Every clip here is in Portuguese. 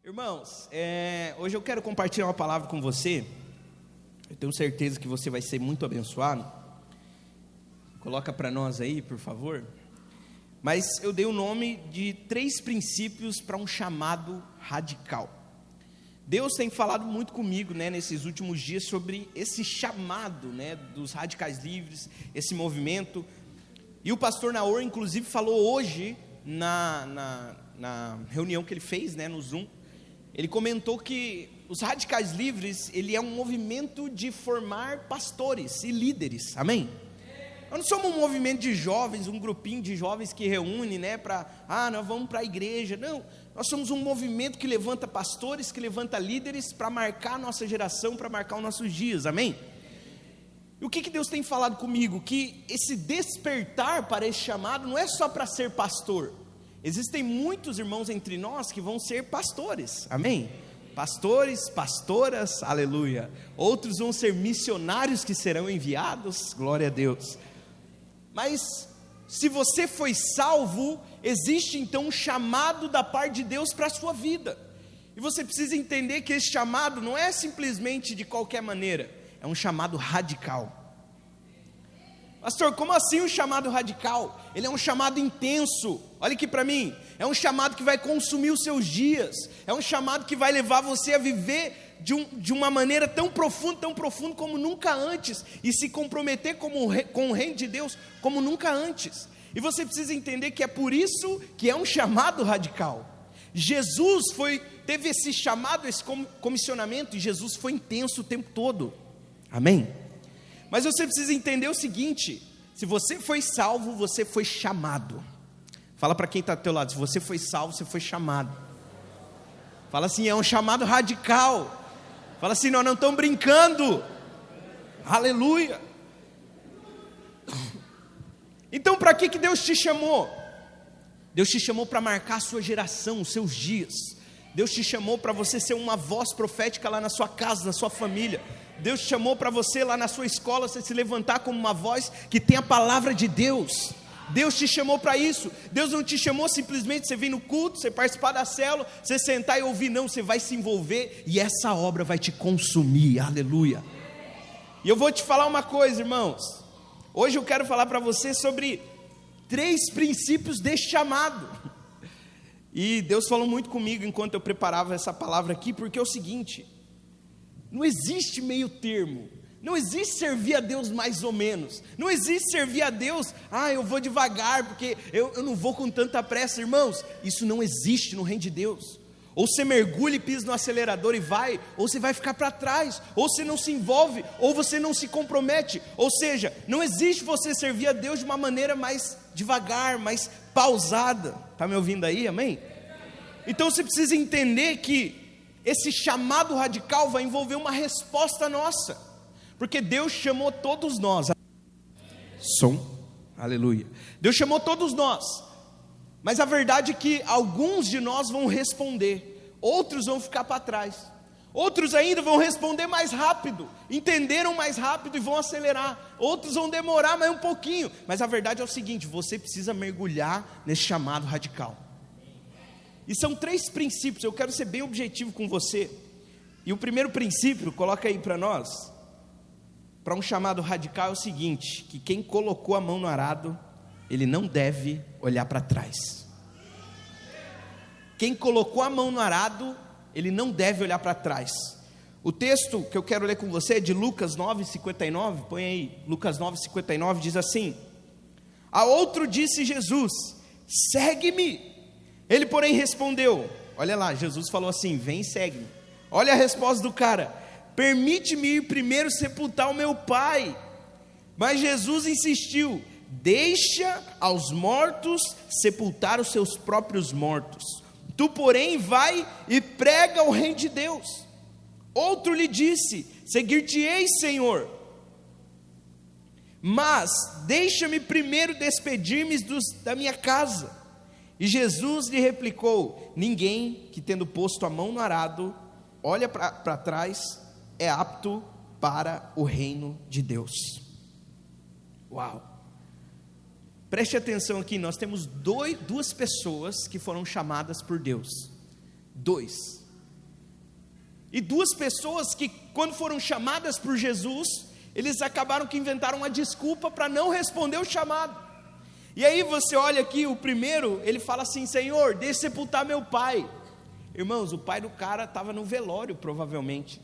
Irmãos, hoje eu quero compartilhar uma palavra com você. Eu tenho certeza que você vai ser muito abençoado. Coloca para nós aí, por favor. Mas eu dei o nome de 3 princípios para um chamado radical. Deus tem falado muito comigo, nesses últimos dias sobre esse chamado, dos radicais livres, esse movimento. E o pastor Naor, inclusive, falou hoje na reunião que ele fez, no Zoom. Ele comentou que os radicais livres, ele é um movimento de formar pastores e líderes, amém? Nós não somos um movimento de jovens, um grupinho de jovens que reúne, nós vamos para a igreja, não. Nós somos um movimento que levanta pastores, que levanta líderes para marcar a nossa geração, para marcar os nossos dias, amém? E o que Deus tem falado comigo? Que esse despertar para esse chamado não é só para ser pastor. Existem muitos irmãos entre nós que vão ser pastores, amém? Pastores, pastoras, aleluia. Outros vão ser missionários que serão enviados, glória a Deus. Mas se você foi salvo, existe então um chamado da parte de Deus para a sua vida. E você precisa entender que esse chamado não é simplesmente de qualquer maneira, é um chamado radical. Pastor, como assim um chamado radical? Ele é um chamado intenso. Olha aqui para mim, é um chamado que vai consumir os seus dias, é um chamado que vai levar você a viver de uma maneira tão profunda como nunca antes, e se comprometer com o reino de Deus como nunca antes. E você precisa entender que é por isso que é um chamado radical. Jesus teve esse chamado, esse comissionamento, e Jesus foi intenso o tempo todo, amém? Mas você precisa entender o seguinte: se você foi salvo, você foi chamado. Fala para quem está do teu lado, se você foi salvo, você foi chamado. Fala assim, é um chamado radical. Fala assim, nós não estamos brincando. Aleluia. Então para que Deus te chamou? Deus te chamou para marcar a sua geração, os seus dias. Deus te chamou para você ser uma voz profética lá na sua casa, na sua família. Deus te chamou para você lá na sua escola, você se levantar como uma voz que tem a palavra de Deus. Deus te chamou para isso. Deus não te chamou simplesmente você vir no culto, você participar da célula, você sentar e ouvir, não, você vai se envolver e essa obra vai te consumir, aleluia. E eu vou te falar uma coisa, irmãos. Hoje eu quero falar para você sobre 3 princípios deste chamado. E Deus falou muito comigo enquanto eu preparava essa palavra aqui, porque é o seguinte: não existe meio termo, não existe servir a Deus mais ou menos, não existe servir a Deus, eu vou devagar, porque eu não vou com tanta pressa, irmãos, isso não existe no reino de Deus. Ou você mergulha e pisa no acelerador e vai, ou você vai ficar para trás, ou você não se envolve, ou você não se compromete. Ou seja, não existe você servir a Deus de uma maneira mais devagar, mais pausada. Está me ouvindo aí, amém? Então você precisa entender que esse chamado radical vai envolver uma resposta nossa, porque Deus chamou todos nós. Aleluia. Deus chamou todos nós, mas a verdade é que alguns de nós vão responder, outros vão ficar para trás, outros ainda vão responder mais rápido, entenderam mais rápido e vão acelerar, outros vão demorar mais um pouquinho, mas a verdade é o seguinte: você precisa mergulhar nesse chamado radical. E são 3 princípios, eu quero ser bem objetivo com você. E o primeiro princípio, coloca aí para nós, para um chamado radical é o seguinte: que quem colocou a mão no arado, ele não deve olhar para trás. Quem colocou a mão no arado, ele não deve olhar para trás. O texto que eu quero ler com você é de Lucas 9:59, põe aí, Lucas 9:59, diz assim: a outro disse Jesus, segue-me. Ele porém respondeu, olha lá, Jesus falou assim, vem e segue-me. Olha a resposta do cara: permite-me ir primeiro sepultar o meu pai. Mas Jesus insistiu, deixa aos mortos sepultar os seus próprios mortos. Tu porém vai e prega o reino de Deus. Outro lhe disse, seguir-te-ei, Senhor, mas deixa-me primeiro despedir-me da minha casa. E Jesus lhe replicou, ninguém que tendo posto a mão no arado, olha para trás, é apto para o reino de Deus. Uau! Preste atenção aqui, nós temos duas pessoas que foram chamadas por Deus. 2. E duas pessoas que, quando foram chamadas por Jesus, eles acabaram que inventaram uma desculpa para não responder o chamado. E aí você olha aqui, o primeiro, ele fala assim: Senhor, deixa sepultar meu pai. Irmãos, o pai do cara estava no velório, provavelmente.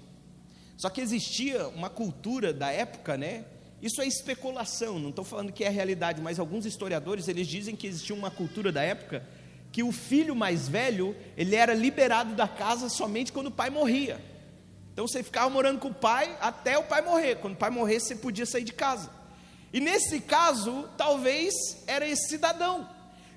Só que existia uma cultura da época, né? Isso é especulação, não estou falando que é a realidade, mas alguns historiadores, eles dizem que existia uma cultura da época, que o filho mais velho, ele era liberado da casa somente quando o pai morria. Então você ficava morando com o pai até o pai morrer. Quando o pai morresse, você podia sair de casa. E nesse caso, talvez era esse cidadão.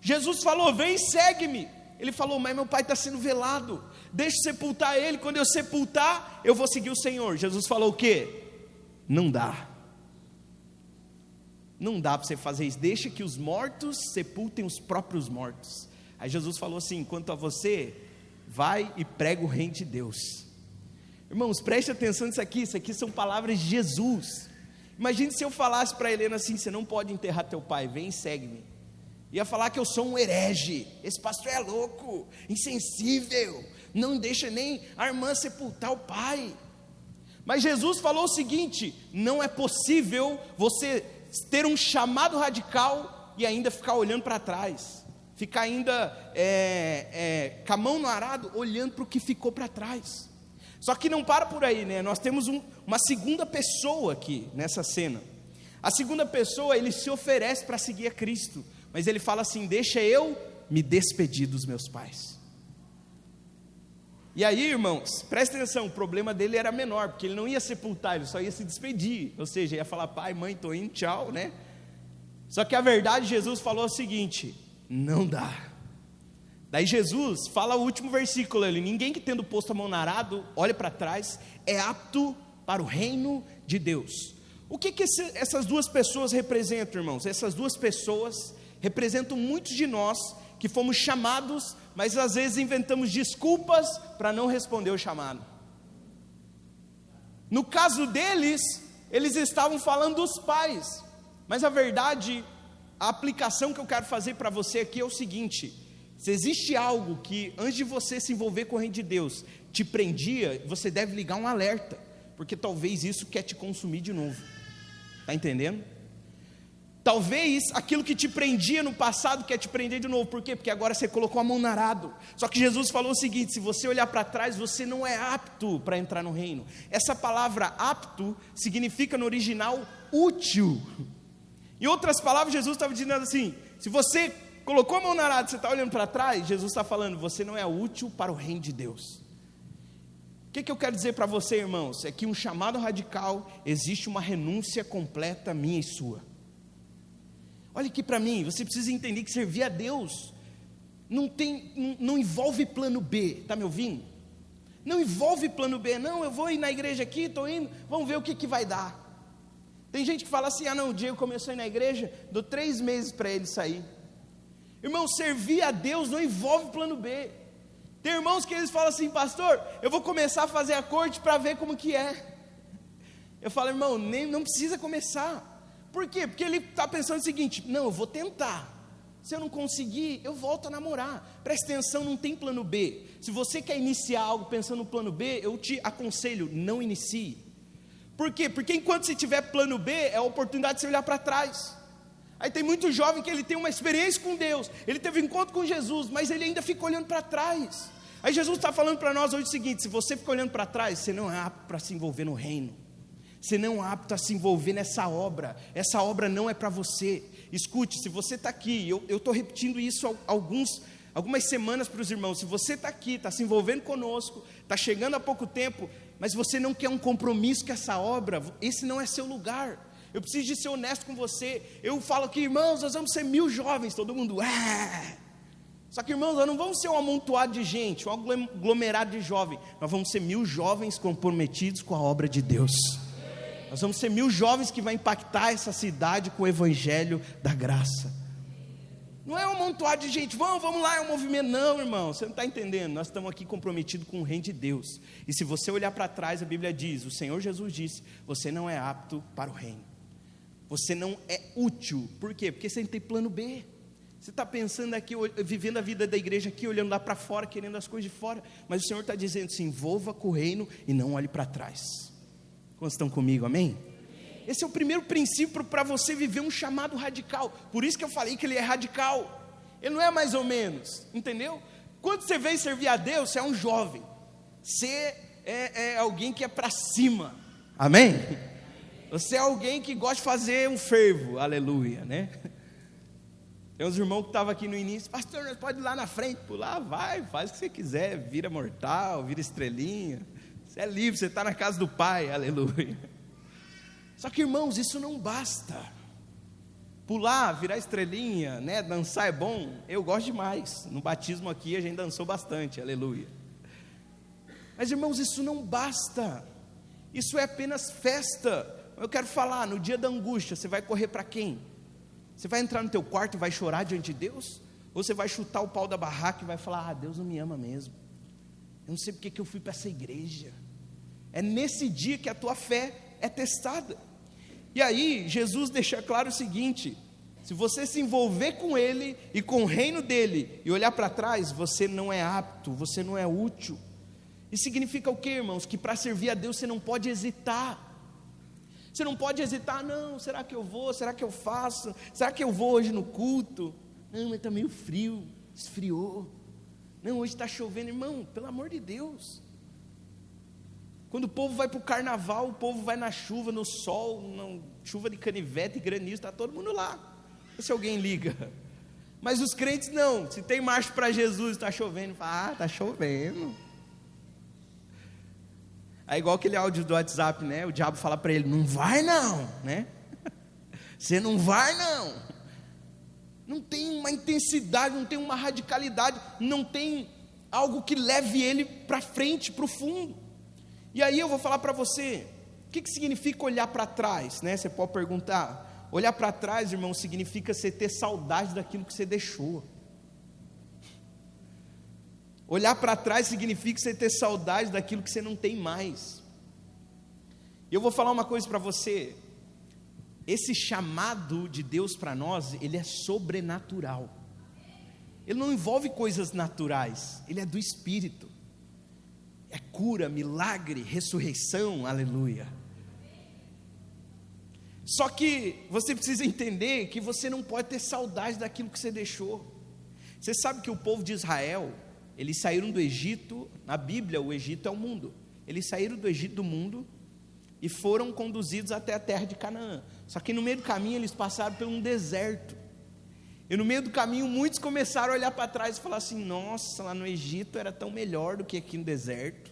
Jesus falou: vem e segue-me. Ele falou: mas meu pai está sendo velado, deixa eu sepultar ele, quando eu sepultar, eu vou seguir o Senhor. Jesus falou o quê? Não dá. Não dá para você fazer isso, deixa que os mortos sepultem os próprios mortos. Aí Jesus falou assim: quanto a você, vai e prega o reino de Deus. Irmãos, preste atenção nisso aqui são palavras de Jesus. Imagine se eu falasse para Helena assim: você não pode enterrar teu pai, vem e segue-me. Ia falar que eu sou um herege, esse pastor é louco, insensível, não deixa nem a irmã sepultar o pai. Mas Jesus falou o seguinte: não é possível você ter um chamado radical e ainda ficar olhando para trás, ficar ainda com a mão no arado, olhando para o que ficou para trás. Só que não para por aí, né? Nós temos uma segunda pessoa aqui nessa cena. A segunda pessoa, ele se oferece para seguir a Cristo, mas ele fala assim: deixa eu me despedir dos meus pais. E aí, irmãos, presta atenção, o problema dele era menor, porque ele não ia sepultar, ele só ia se despedir, ou seja, ia falar: pai, mãe, estou indo, tchau, né? Só que a verdade, Jesus falou o seguinte: não dá. Daí Jesus fala o último versículo ali: ninguém que tendo posto a mão no arado, olha para trás, é apto para o reino de Deus. O que essas duas pessoas representam, irmãos? Essas duas pessoas representam muitos de nós que fomos chamados, mas às vezes inventamos desculpas para não responder o chamado. No caso deles, eles estavam falando dos pais, mas a verdade, a aplicação que eu quero fazer para você aqui é o seguinte: se existe algo que antes de você se envolver com o reino de Deus te prendia, você deve ligar um alerta, porque talvez isso quer te consumir de novo. Está entendendo? Talvez aquilo que te prendia no passado quer te prender de novo. Por quê? Porque agora você colocou a mão no arado. Só que Jesus falou o seguinte: se você olhar para trás, você não é apto para entrar no reino. Essa palavra apto significa no original útil. Em outras palavras, Jesus estava dizendo assim: se você colocou a mão no arado, você está olhando para trás, Jesus está falando: você não é útil para o reino de Deus. O que eu quero dizer para você, irmãos? É que um chamado radical, existe uma renúncia completa minha e sua. Olha aqui para mim, você precisa entender que servir a Deus não envolve plano B, está me ouvindo? Não envolve plano B, não, eu vou ir na igreja aqui, estou indo, vamos ver o que vai dar. Tem gente que fala assim: ah não, o Diego começou a ir na igreja, dou 3 meses para ele sair. Irmão, servir a Deus não envolve plano B. Tem irmãos que eles falam assim: pastor, eu vou começar a fazer a corte para ver como que é. Eu falo: irmão, não precisa começar. Por quê? Porque ele está pensando o seguinte: não, eu vou tentar, se eu não conseguir, eu volto a namorar. Presta atenção, não tem plano B. Se você quer iniciar algo pensando no plano B, eu te aconselho, não inicie. Por quê? Porque enquanto você tiver plano B, é a oportunidade de você olhar para trás. Aí tem muito jovem que ele tem uma experiência com Deus, ele teve um encontro com Jesus, mas ele ainda fica olhando para trás. Aí Jesus está falando para nós hoje o seguinte: se você fica olhando para trás, você não é apto para se envolver no reino. Você não é apto a se envolver nessa obra. Essa obra não é para você. Escute, se você está aqui, eu estou repetindo isso algumas semanas para os irmãos. Se você está aqui, está se envolvendo conosco, está chegando há pouco tempo, mas você não quer um compromisso com essa obra, esse não é seu lugar. Eu preciso de ser honesto com você. Eu falo aqui: irmãos, nós vamos ser 1000 jovens. Todo mundo, Só que, irmãos, nós não vamos ser um amontoado de gente, um aglomerado de jovens. Nós vamos ser 1000 jovens comprometidos com a obra de Deus. Nós vamos ser 1000 jovens que vai impactar essa cidade com o evangelho da graça. Não é um amontoado de gente: vamos lá, é um movimento. Não, irmão, você não está entendendo. Nós estamos aqui comprometidos com o reino de Deus. E se você olhar para trás, a Bíblia diz, o Senhor Jesus disse: você não é apto para o reino. Você não é útil. Por quê? Porque você não tem plano B. Você está pensando aqui, vivendo a vida da igreja aqui, olhando lá para fora, querendo as coisas de fora, mas o Senhor está dizendo: se envolva com o reino e não olhe para trás. Quantos estão comigo, amém? Esse é o primeiro princípio para você viver um chamado radical. Por isso que eu falei que ele é radical. Ele não é mais ou menos, entendeu? Quando você vem servir a Deus, você é um jovem. Você é alguém que é para cima, amém? Você é alguém que gosta de fazer um fervo, aleluia, né? Tem uns irmãos que estavam aqui no início: pastor, nós pode ir lá na frente, pular, vai, faz o que você quiser, vira mortal, vira estrelinha, você é livre, você está na casa do Pai, aleluia. Só que, irmãos, isso não basta. Pular, virar estrelinha, né, dançar é bom, eu gosto demais. No batismo aqui a gente dançou bastante, aleluia. Mas, irmãos, isso não basta. Isso é apenas festa. Eu quero falar, no dia da angústia, você vai correr para quem? Você vai entrar no teu quarto e vai chorar diante de Deus? Ou você vai chutar o pau da barraca e vai falar: Deus não me ama mesmo, eu não sei porque que eu fui para essa igreja. É nesse dia que a tua fé é testada. E aí Jesus deixa claro o seguinte: se você se envolver com Ele e com o reino dEle e olhar para trás, você não é apto, você não é útil. Isso significa o que, irmãos? Que para servir a Deus você não pode hesitar. Você não pode hesitar: não, será que eu vou? Será que eu faço? Será que eu vou hoje no culto? Não, mas está meio frio, esfriou. Não, hoje está chovendo. Irmão, pelo amor de Deus. Quando o povo vai para o carnaval, o povo vai na chuva, no sol, na chuva de canivete e granizo, está todo mundo lá. Se alguém liga. Mas os crentes não. Se tem marcha para Jesus, está chovendo, fala: está chovendo. É igual aquele áudio do WhatsApp, né? O diabo fala para ele: não vai não, né? Você não vai não. Não tem uma intensidade, não tem uma radicalidade, não tem algo que leve ele para frente, para o fundo. E aí eu vou falar para você, o que significa olhar para trás, né? Você pode perguntar. Olhar para trás, irmão, significa você ter saudade daquilo que você deixou. Olhar para trás significa você ter saudade daquilo que você não tem mais. E eu vou falar uma coisa para você: esse chamado de Deus para nós, ele é sobrenatural. Ele não envolve coisas naturais, ele é do Espírito. É cura, milagre, ressurreição, aleluia. Só que você precisa entender que você não pode ter saudade daquilo que você deixou. Você sabe que o povo de Israel, eles saíram do Egito. Na Bíblia o Egito é o mundo. Eles saíram do Egito, do mundo, e foram conduzidos até a terra de Canaã. Só que no meio do caminho eles passaram por um deserto. E no meio do caminho muitos começaram a olhar para trás e falar assim: nossa, lá no Egito era tão melhor do que aqui no deserto.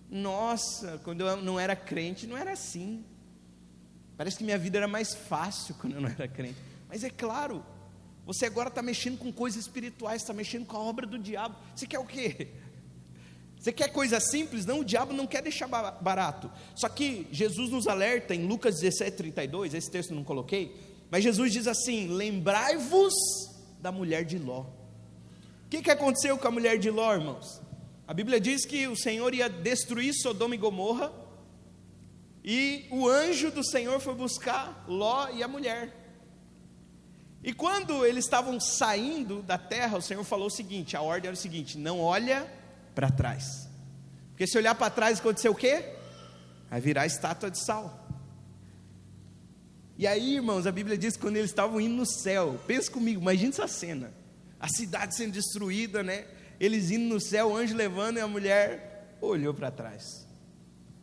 Nossa, quando eu não era crente não era assim. Parece que minha vida era mais fácil quando eu não era crente. Mas é claro, você agora está mexendo com coisas espirituais, está mexendo com a obra do diabo. Você quer o quê? Você quer coisa simples? Não, o diabo não quer deixar barato. Só que Jesus nos alerta em Lucas 17:32, esse texto eu não coloquei, mas Jesus diz assim: lembrai-vos da mulher de Ló. O que aconteceu com a mulher de Ló, irmãos? A Bíblia diz que o Senhor ia destruir Sodoma e Gomorra, e o anjo do Senhor foi buscar Ló e a mulher. E quando eles estavam saindo da terra, o Senhor falou o seguinte: a ordem era o seguinte: não olha para trás, porque se olhar para trás acontecer o quê? Vai virar estátua de sal. E aí, irmãos, a Bíblia diz que quando eles estavam indo no céu, pensa comigo, imagina essa cena, a cidade sendo destruída, né? Eles indo no céu, o anjo levando, e a mulher olhou para trás.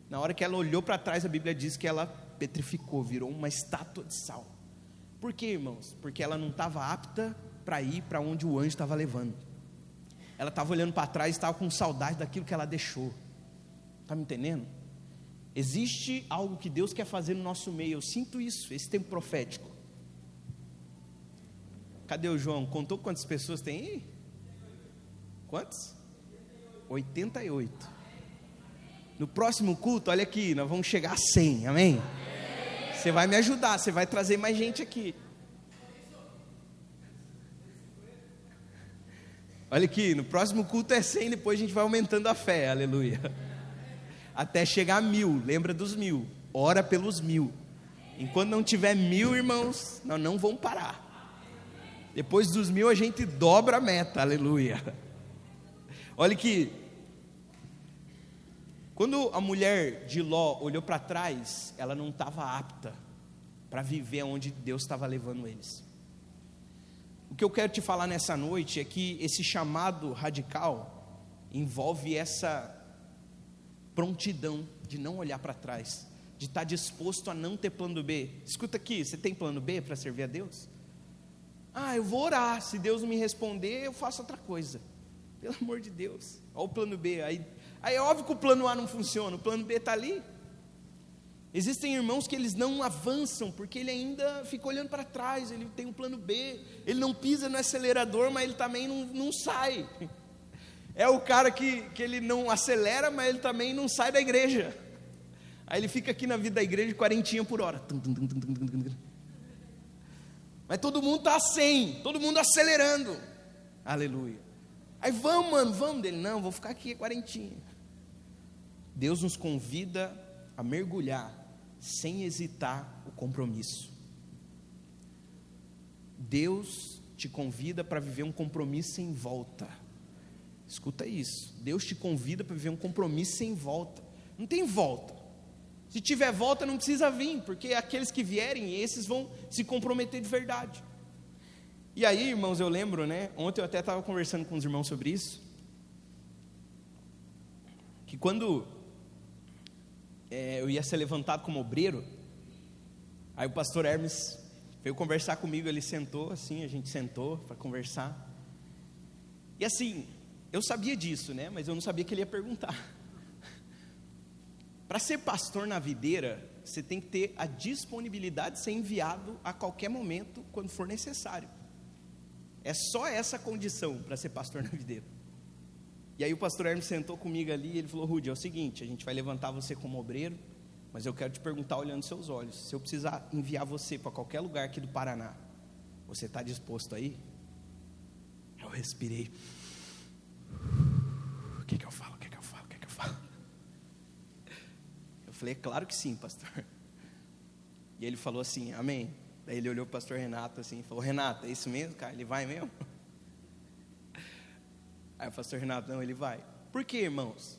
Na hora que ela olhou para trás, a Bíblia diz que ela petrificou, virou uma estátua de sal. Por quê, irmãos? Porque ela não estava apta para ir para onde o anjo estava levando. Ela estava olhando para trás e estava com saudade daquilo que ela deixou. Está me entendendo? Existe algo que Deus quer fazer no nosso meio. Eu sinto isso, esse tempo profético. Cadê o João? Contou quantas pessoas tem aí? Quantos? 88. No próximo culto, olha aqui, nós vamos chegar a 100, amém? Você vai me ajudar, você vai trazer mais gente aqui. Olha aqui, no próximo culto é 100, depois a gente vai aumentando a fé, aleluia. Até chegar a 1000, lembra dos 1000, ora pelos 1000. Enquanto não tiver 1000, irmãos, nós não vamos parar. Depois dos 1000 a gente dobra a meta, aleluia. Olha que, quando a mulher de Ló olhou para trás, ela não estava apta para viver onde Deus estava levando eles. O que eu quero te falar nessa noite é que esse chamado radical envolve essa prontidão de não olhar para trás, de estar disposto a não ter plano B. Escuta aqui, você tem plano B para servir a Deus? Eu vou orar, se Deus não me responder, eu faço outra coisa. Pelo amor de Deus, olha o plano B. Aí é óbvio que o plano A não funciona, o plano B está ali. Existem irmãos que eles não avançam, porque ele ainda fica olhando para trás, ele tem um plano B, ele não pisa no acelerador, mas ele também não sai. É o cara que ele não acelera, mas ele também não sai da igreja. Aí ele fica aqui na vida da igreja de 40 por hora. Mas todo mundo está a 100, todo mundo acelerando. Aleluia. Aí vamos, mano, vamos dele. Não, vou ficar aqui 40. Deus nos convida a mergulhar, sem hesitar, o compromisso. Deus te convida para viver um compromisso sem volta. Escuta isso, Deus te convida para viver um compromisso sem volta. Não tem volta. Se tiver volta não precisa vir, porque aqueles que vierem, esses vão se comprometer de verdade. E aí, irmãos, eu lembro, né, ontem eu até estava conversando com os irmãos sobre isso, que quando eu ia ser levantado como obreiro, aí o pastor Hermes veio conversar comigo, ele sentou assim, a gente sentou para conversar, e assim, eu sabia disso, né, mas eu não sabia que ele ia perguntar. Para ser pastor na videira, você tem que ter a disponibilidade de ser enviado a qualquer momento, quando for necessário. É só essa condição para ser pastor na videira. E aí o pastor Hermes sentou comigo ali e ele falou: Rudy, é o seguinte, a gente vai levantar você como obreiro, mas eu quero te perguntar olhando seus olhos, se eu precisar enviar você para qualquer lugar aqui do Paraná, você está disposto aí? Eu respirei. O que eu falo? Eu falei: é claro que sim, pastor. E ele falou assim: amém. Daí ele olhou para o pastor Renato assim e falou: Renato, é isso mesmo, cara? Ele vai mesmo? Aí o pastor Renato: não, ele vai. Por quê, irmãos?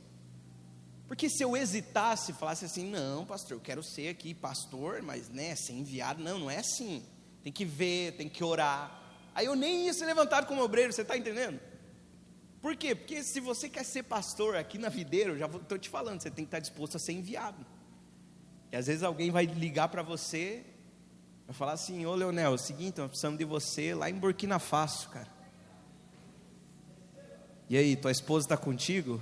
Porque se eu hesitasse, falasse assim: não, pastor, eu quero ser aqui pastor, mas né, ser enviado, não é assim. Tem que ver, tem que orar. Aí eu nem ia ser levantado como obreiro, você está entendendo? Por quê? Porque se você quer ser pastor aqui na videira, eu já estou te falando, você tem que estar disposto a ser enviado. E às vezes alguém vai ligar para você, vai falar assim: ô Leonel, é o seguinte, nós precisamos de você lá em Burkina Faso, cara. E aí, tua esposa está contigo?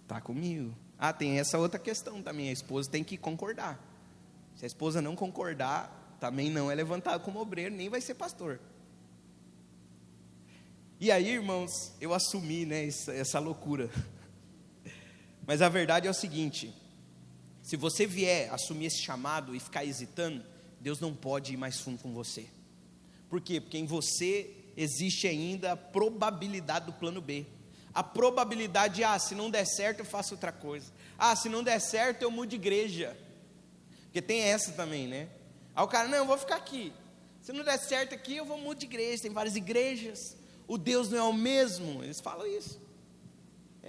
Está comigo. Tem essa outra questão também, a esposa tem que concordar. Se a esposa não concordar, também não é levantado como obreiro, nem vai ser pastor. E aí, irmãos, eu assumi, né, essa loucura. Mas a verdade é o seguinte: se você vier assumir esse chamado e ficar hesitando, Deus não pode ir mais fundo com você. Por quê? Porque em você existe ainda a probabilidade do plano B. A probabilidade de, se não der certo eu faço outra coisa. Se não der certo eu mudo de igreja. Porque tem essa também, né? Aí o cara: não, eu vou ficar aqui. Se não der certo aqui, eu vou mudar de igreja. Tem várias igrejas. O Deus não é o mesmo. Eles falam isso.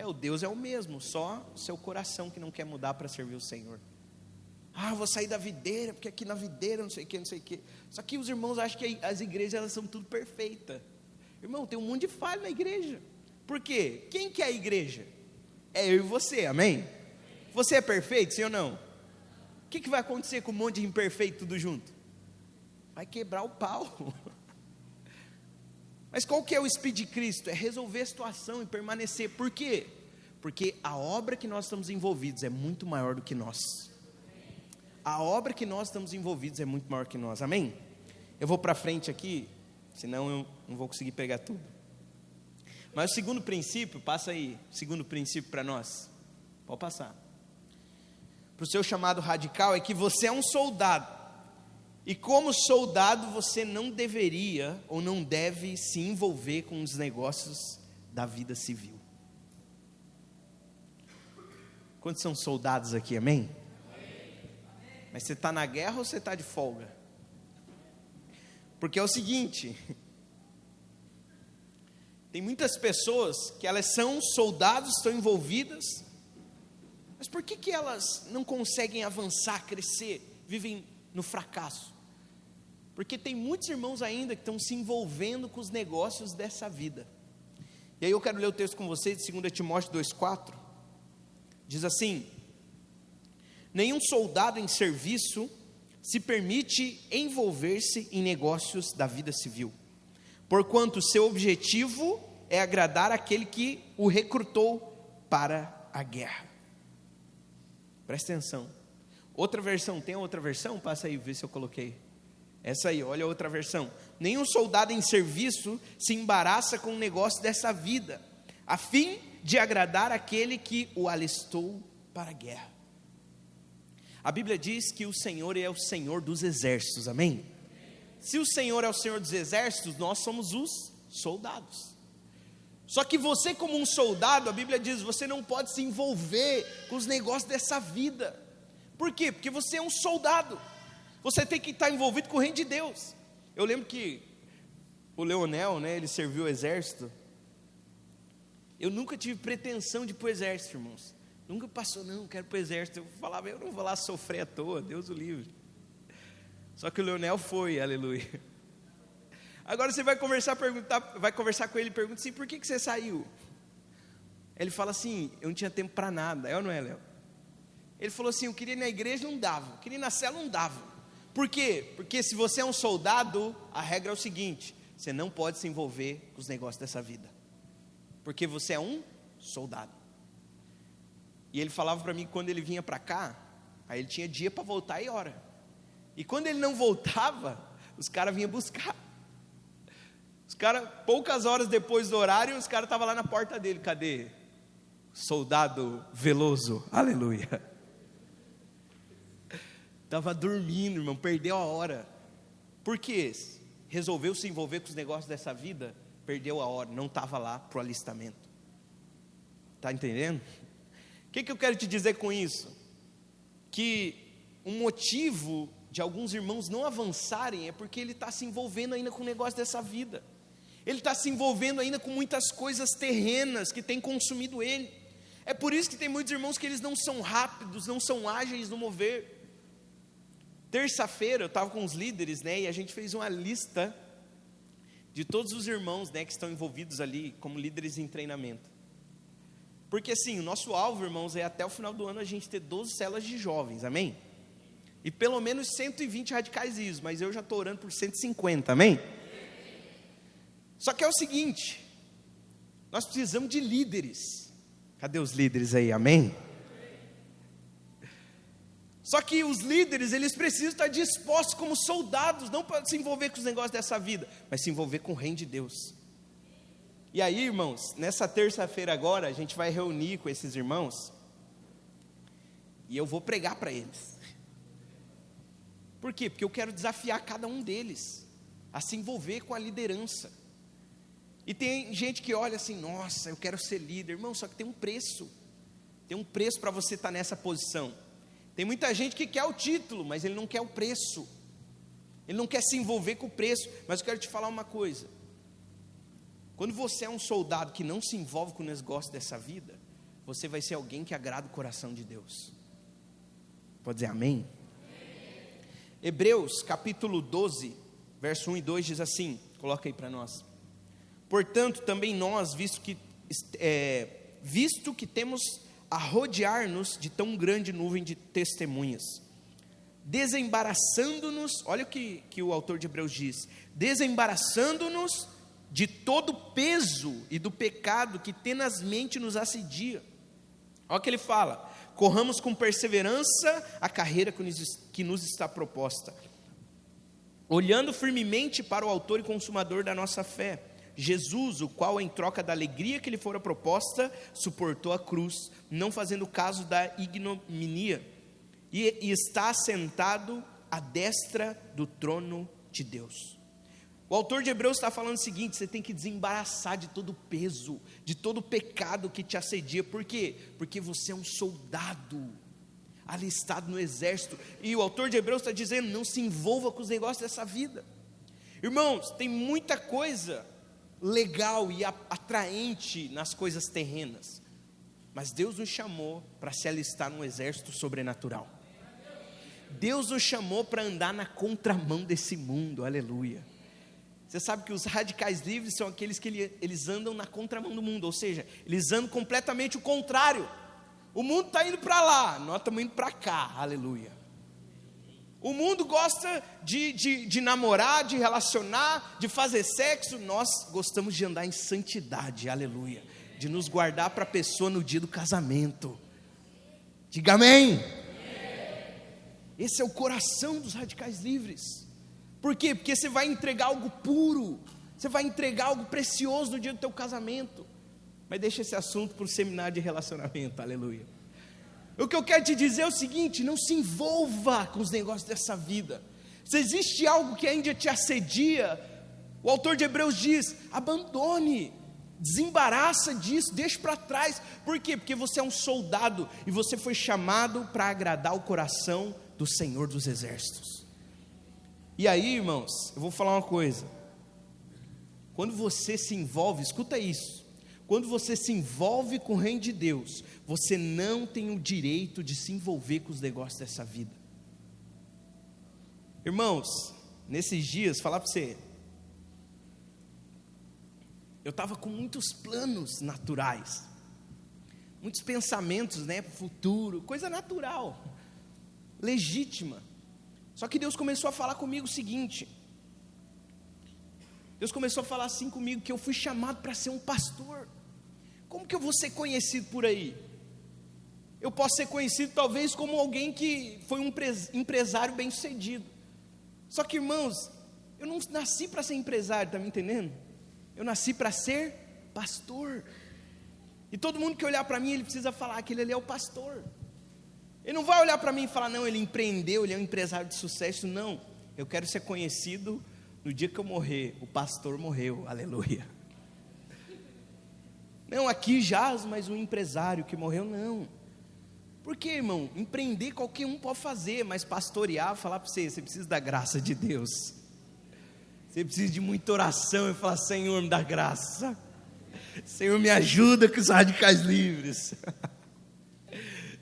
O Deus é o mesmo, só o seu coração que não quer mudar para servir o Senhor. Eu vou sair da videira, porque aqui na videira não sei o que. Só que os irmãos acham que as igrejas elas são tudo perfeitas. Irmão, tem um monte de falha na igreja. Por quê? Quem que é a igreja? É eu e você, amém? Você é perfeito, sim ou não? O que vai acontecer com um monte de imperfeito tudo junto? Vai quebrar o pau. Mas qual que é o Speed de Cristo? É resolver a situação e permanecer. Por quê? Porque a obra que nós estamos envolvidos é muito maior do que nós. A obra que nós estamos envolvidos é muito maior que nós, amém? Eu vou para frente aqui, senão eu não vou conseguir pegar tudo. Mas o segundo princípio, passa aí, segundo princípio para nós. Pode passar. Para o seu chamado radical é que você é um soldado. E como soldado você não deveria ou não deve se envolver com os negócios da vida civil. Quantos são soldados aqui, amém? Mas você está na guerra ou você está de folga? Porque é o seguinte, Tem muitas pessoas que elas são soldados, estão envolvidas, mas por que elas não conseguem avançar, crescer, vivem no fracasso? Porque tem muitos irmãos ainda que estão se envolvendo com os negócios dessa vida. E aí eu quero ler o texto com vocês de 2 Timóteo 2,4, diz assim: nenhum soldado em serviço se permite envolver-se em negócios da vida civil, porquanto seu objetivo é agradar aquele que o recrutou para a guerra. Presta atenção. Outra versão, tem outra versão? Passa aí, vê se eu coloquei. Essa aí, olha a outra versão. Nenhum soldado em serviço se embaraça com o negócio dessa vida, a fim de agradar aquele que o alistou para a guerra. A Bíblia diz que o Senhor é o Senhor dos exércitos, amém? Se o Senhor é o Senhor dos exércitos, nós somos os soldados. Só que você, como um soldado, a Bíblia diz, você não pode se envolver com os negócios dessa vida. Por quê? Porque você é um soldado. Você tem que estar envolvido com o reino de Deus. Eu lembro que o Leonel, né, ele serviu o exército. Eu nunca tive pretensão de ir para o exército, irmãos. Nunca passou, não, quero ir para o exército. Eu falava, eu não vou lá sofrer à toa, Deus o livre. Só que o Leonel foi, aleluia. Agora você vai conversar com ele e pergunta assim, por que você saiu? Ele fala assim, eu não tinha tempo para nada, é ou não é, Léo? Ele falou assim, eu queria ir na igreja, não dava, eu queria ir na célula, não dava. Por quê? Porque se você é um soldado, a regra é o seguinte, você não pode se envolver com os negócios dessa vida, porque você é um soldado. E ele falava para mim que quando ele vinha para cá, aí ele tinha dia para voltar e hora. E quando ele não voltava, os caras vinham buscar. Os caras, poucas horas depois do horário, os caras estavam lá na porta dele. Cadê? Soldado Veloso, aleluia. Estava dormindo, irmão, perdeu a hora. Por quê? Resolveu se envolver com os negócios dessa vida, perdeu a hora, não estava lá para o alistamento. Está entendendo? O que eu quero te dizer com isso? Que um motivo de alguns irmãos não avançarem é porque ele está se envolvendo ainda com o negócio dessa vida. Ele está se envolvendo ainda com muitas coisas terrenas que têm consumido ele. É por isso que tem muitos irmãos que eles não são rápidos, não são ágeis no mover. Terça-feira eu estava com os líderes, né, e a gente fez uma lista de todos os irmãos, né, que estão envolvidos ali como líderes em treinamento. Porque assim, o nosso alvo, irmãos, é até o final do ano a gente ter 12 células de jovens, amém? E pelo menos 120 radicais isso, mas eu já estou orando por 150, amém? Só que é o seguinte, nós precisamos de líderes. Cadê os líderes aí, amém? Só que os líderes, eles precisam estar dispostos como soldados, não para se envolver com os negócios dessa vida, mas se envolver com o reino de Deus. E aí, irmãos, nessa terça-feira agora, a gente vai reunir com esses irmãos, e eu vou pregar para eles. Por quê? Porque eu quero desafiar cada um deles a se envolver com a liderança. E tem gente que olha assim, nossa, eu quero ser líder. Irmão, só que tem um preço. Tem um preço para você estar nessa posição. Tem muita gente que quer o título, mas ele não quer o preço. Ele não quer se envolver com o preço. Mas eu quero te falar uma coisa. Quando você é um soldado que não se envolve com o negócio dessa vida, você vai ser alguém que agrada o coração de Deus. Pode dizer amém? Hebreus capítulo 12, verso 1 e 2 diz assim, coloca aí para nós. Portanto, também nós, visto que temos a rodear-nos de tão grande nuvem de testemunhas, desembaraçando-nos, olha o que o autor de Hebreus diz, desembaraçando-nos de todo o peso e do pecado que tenazmente nos assedia. Olha o que ele fala, corramos com perseverança a carreira que nos está proposta, olhando firmemente para o autor e consumador da nossa fé, Jesus, o qual em troca da alegria que lhe fora proposta, suportou a cruz, não fazendo caso da ignominia, e está assentado à destra do trono de Deus. O autor de Hebreus está falando o seguinte, você tem que desembaraçar de todo o peso, de todo o pecado que te assedia. Por quê? Porque você é um soldado, alistado no exército, e o autor de Hebreus está dizendo, não se envolva com os negócios dessa vida. Irmãos, tem muita coisa legal e atraente nas coisas terrenas. Mas Deus nos chamou para se alistar num exército sobrenatural. Deus nos chamou para andar na contramão desse mundo, aleluia. Você sabe que os radicais livres são aqueles que eles andam na contramão do mundo, ou seja, eles andam completamente o contrário. O mundo está indo para lá, nós estamos indo para cá, aleluia. O mundo gosta de namorar, de relacionar, de fazer sexo, nós gostamos de andar em santidade, aleluia. De nos guardar para a pessoa no dia do casamento. Diga amém. Esse é o coração dos radicais livres. Por quê? Porque você vai entregar algo puro, você vai entregar algo precioso no dia do teu casamento. Mas deixa esse assunto para o seminário de relacionamento, aleluia. O que eu quero te dizer é o seguinte: não se envolva com os negócios dessa vida. Se existe algo que ainda te assedia, o autor de Hebreus diz: abandone, desembaraça disso, deixa para trás. Por quê? Porque você é um soldado e você foi chamado para agradar o coração do Senhor dos Exércitos. E aí, irmãos, eu vou falar uma coisa. Quando você se envolve, escuta isso, quando você se envolve com o reino de Deus, você não tem o direito de se envolver com os negócios dessa vida. Irmãos, nesses dias, falar para você, eu estava com muitos planos naturais, muitos pensamentos, para o futuro, coisa natural, legítima. Só que Deus começou a falar comigo o seguinte, Deus começou a falar assim comigo, que eu fui chamado para ser um pastor. Como que eu vou ser conhecido por aí? Eu posso ser conhecido talvez como alguém que foi um empresário bem sucedido. Só que, irmãos, eu não nasci para ser empresário, está me entendendo? Eu nasci para ser pastor. E todo mundo que olhar para mim, ele precisa falar que ele ali é o pastor. Ele não vai olhar para mim e falar, não, ele empreendeu, ele é um empresário de sucesso. Não, eu quero ser conhecido no dia que eu morrer. O pastor morreu, aleluia. Não, aqui jaz, mas um empresário que morreu, não. Por quê, irmão? Empreender qualquer um pode fazer, mas pastorear, falar para você precisa da graça de Deus. Você precisa de muita oração e falar, Senhor, me dá graça. Senhor, me ajuda com os radicais livres.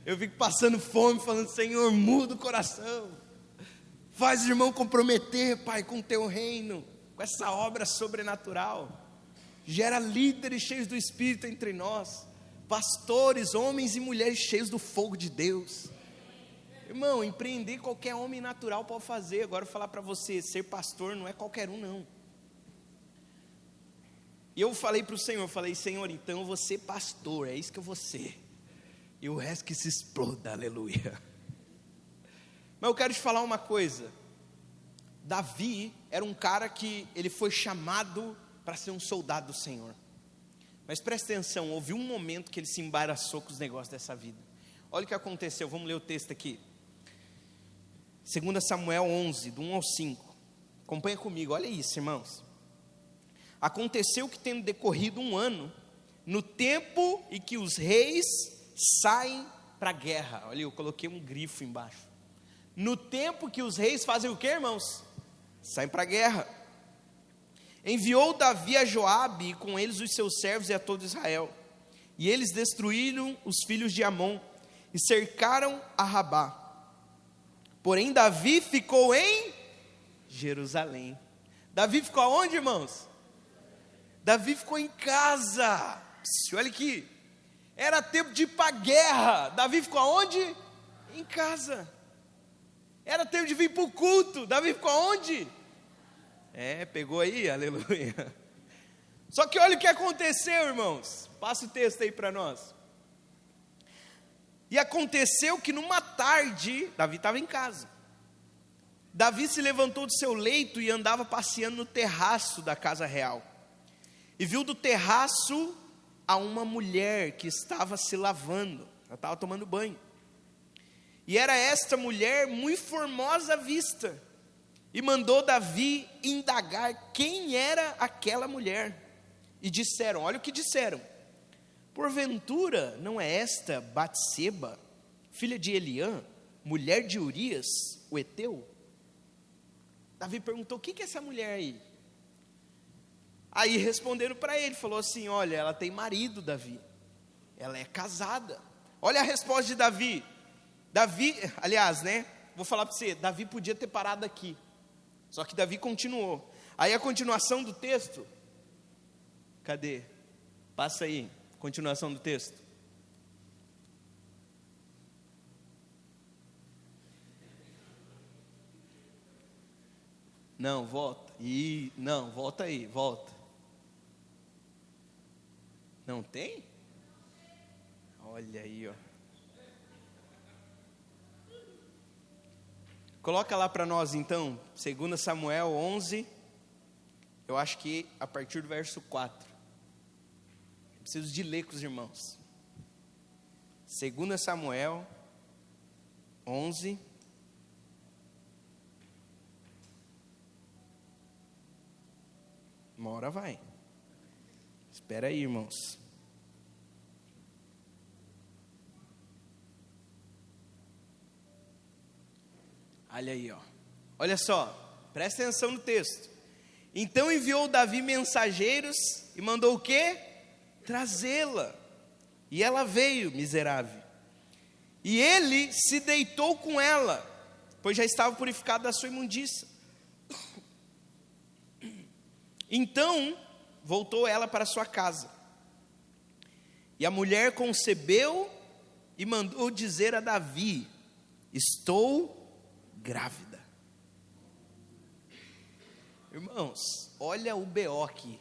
Eu fico passando fome, falando, Senhor, muda o coração. Faz o irmão comprometer, Pai, com o teu reino, com essa obra sobrenatural. Gera líderes cheios do Espírito entre nós. Pastores, homens e mulheres cheios do fogo de Deus. Irmão, empreender qualquer homem natural pode fazer. Agora eu vou falar para você, ser pastor não é qualquer um não. E eu falei para o Senhor, Senhor, então eu vou ser pastor, é isso que eu vou ser. E o resto que se exploda, aleluia. Mas eu quero te falar uma coisa. Davi era um cara que ele foi chamado para ser um soldado do Senhor. Mas presta atenção, houve um momento que ele se embaraçou com os negócios dessa vida. Olha o que aconteceu, vamos ler o texto aqui. 2 Samuel 11, do 1 ao 5. Acompanha comigo, olha isso, irmãos. Aconteceu que, tendo decorrido um ano, no tempo em que os reis saem para a guerra. Olha, eu coloquei um grifo embaixo. No tempo que os reis fazem o que, irmãos? Saem para a guerra. Enviou Davi a Joabe e com eles os seus servos e a todo Israel. E eles destruíram os filhos de Amon e cercaram a Rabá. Porém Davi ficou em Jerusalém. Davi ficou aonde, irmãos? Davi ficou em casa. Olha aqui. Era tempo de ir para a guerra. Davi ficou aonde? Em casa. Era tempo de vir para o culto. Davi ficou aonde? Pegou aí, aleluia. Só que olha o que aconteceu, irmãos. Passa o texto aí para nós. E aconteceu que numa tarde, Davi estava em casa. Davi se levantou do seu leito e andava passeando no terraço da casa real. E viu do terraço a uma mulher que estava se lavando. Ela estava tomando banho. E era esta mulher muito formosa à vista. E mandou Davi indagar quem era aquela mulher. E disseram, olha o que disseram. Porventura não é esta Batseba, filha de Eliã, mulher de Urias, o Eteu? Davi perguntou, o que é essa mulher aí? Aí responderam para ele, falou assim: olha, ela tem marido, Davi, ela é casada. Olha a resposta de Davi. Davi, aliás, né, vou falar para você, Davi podia ter parado aqui, só que Davi continuou. Aí a continuação do texto, cadê? Passa aí, continuação do texto. Não, volta. Não, volta aí, volta. Não tem? Olha aí, ó. Coloca lá para nós então, 2 Samuel 11, eu acho que a partir do verso 4. Eu preciso de ler com os irmãos. 2 Samuel 11. Uma hora vai. Espera aí, irmãos. Olha aí, ó. Olha só, presta atenção no texto. Então enviou Davi mensageiros e mandou o quê? Trazê-la. E ela veio, miserável. E ele se deitou com ela, pois já estava purificado da sua imundícia. Então voltou ela para sua casa. E a mulher concebeu e mandou dizer a Davi: estou grávida. Irmãos, olha o BO aqui.